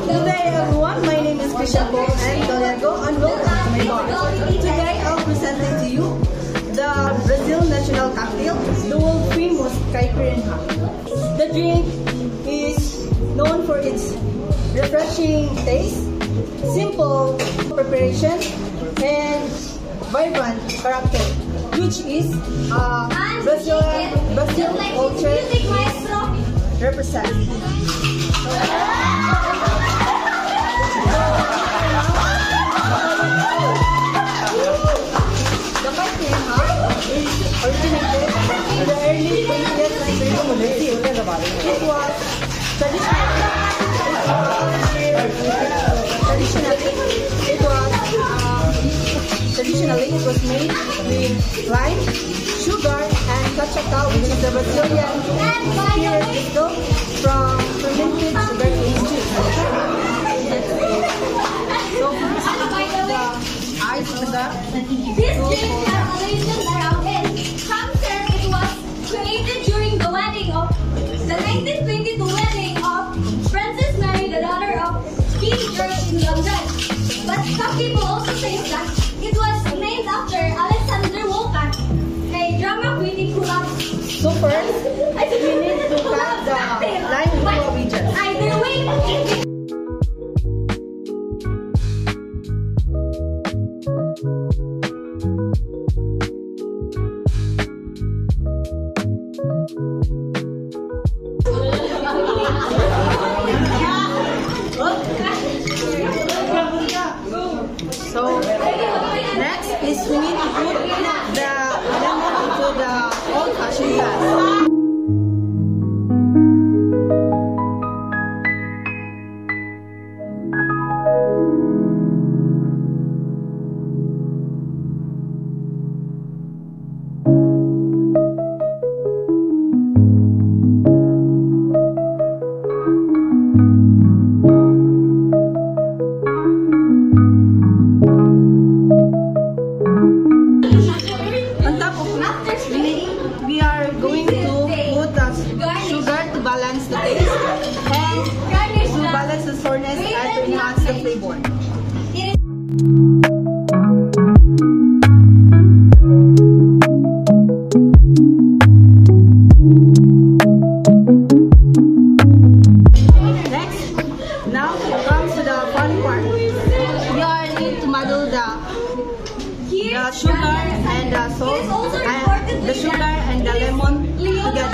Today everyone, my name is Christian Paul and Gallego and welcome to my bar. Today I'll present to you the Brazil national cocktail, the world famous Caipirinha. The drink is known for its refreshing taste, simple preparation, and vibrant character, which is Brazil culture represents. The Caipirinha is originated in the early 20th century. It was traditionally it was made with lime, sugar, and cachaça, which is the Brazilian spirit distilled from fermented sugarcane juice. So the ice with this drink has a legend around it. Some say it was created during the wedding of the 1922 wedding of Princess Mary, the daughter of King George in London. But some people also say that it was named after Alexander Wolfgang, a drama critic who loved. So first, we need to cut the lime into regions. Either way, So next is we need to put the lemon into the old-fashioned glass. We are going to put the sugar to balance the taste and to balance the sourness and to enhance the flavor. Next, now comes to the fun part. We are need to muddle the sugar and the salt, and the sugar and the lemon together.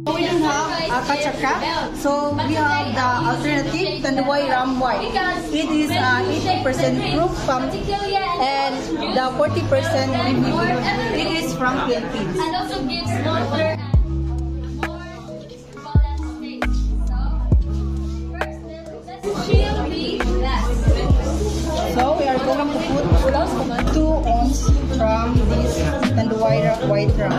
We don't have cachaça, so we have the alternative Tanduay Ram White. It is 80% proof pumped and the 40% reviewed. It is from Philippines. And also gives water and more balanced taste. So first, let's chill the glass. So we are going to put 2 ounces from this Tanduay White Ram.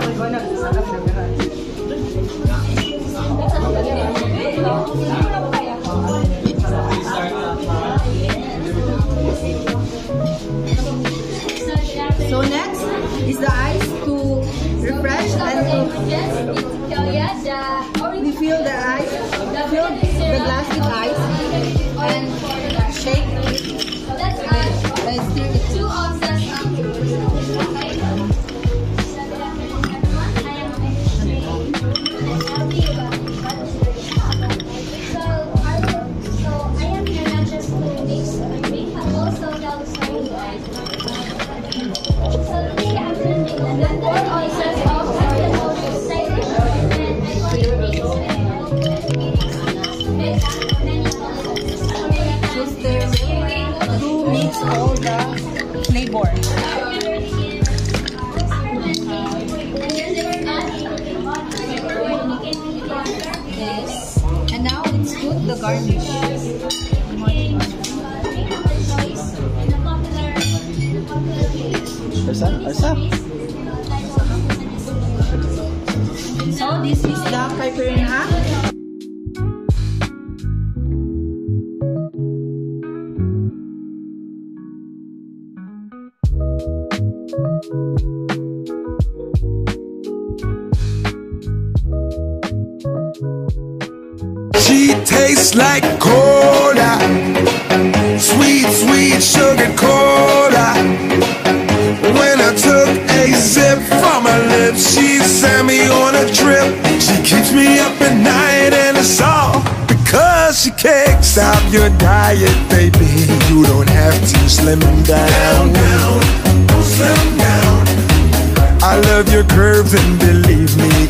So next is the ice to refresh and we fill the glass with ice and shake and stir it. 2 ounces Just garnish. Arsa. So this is the caipirinha. She tastes like cola, sweet, sweet sugar cola. When I took a sip from her lips, she sent me on a trip. She keeps me up at night, and it's all because she can't stop your diet, baby. You don't have to slim down. Slim down. I love your curves, and believe me,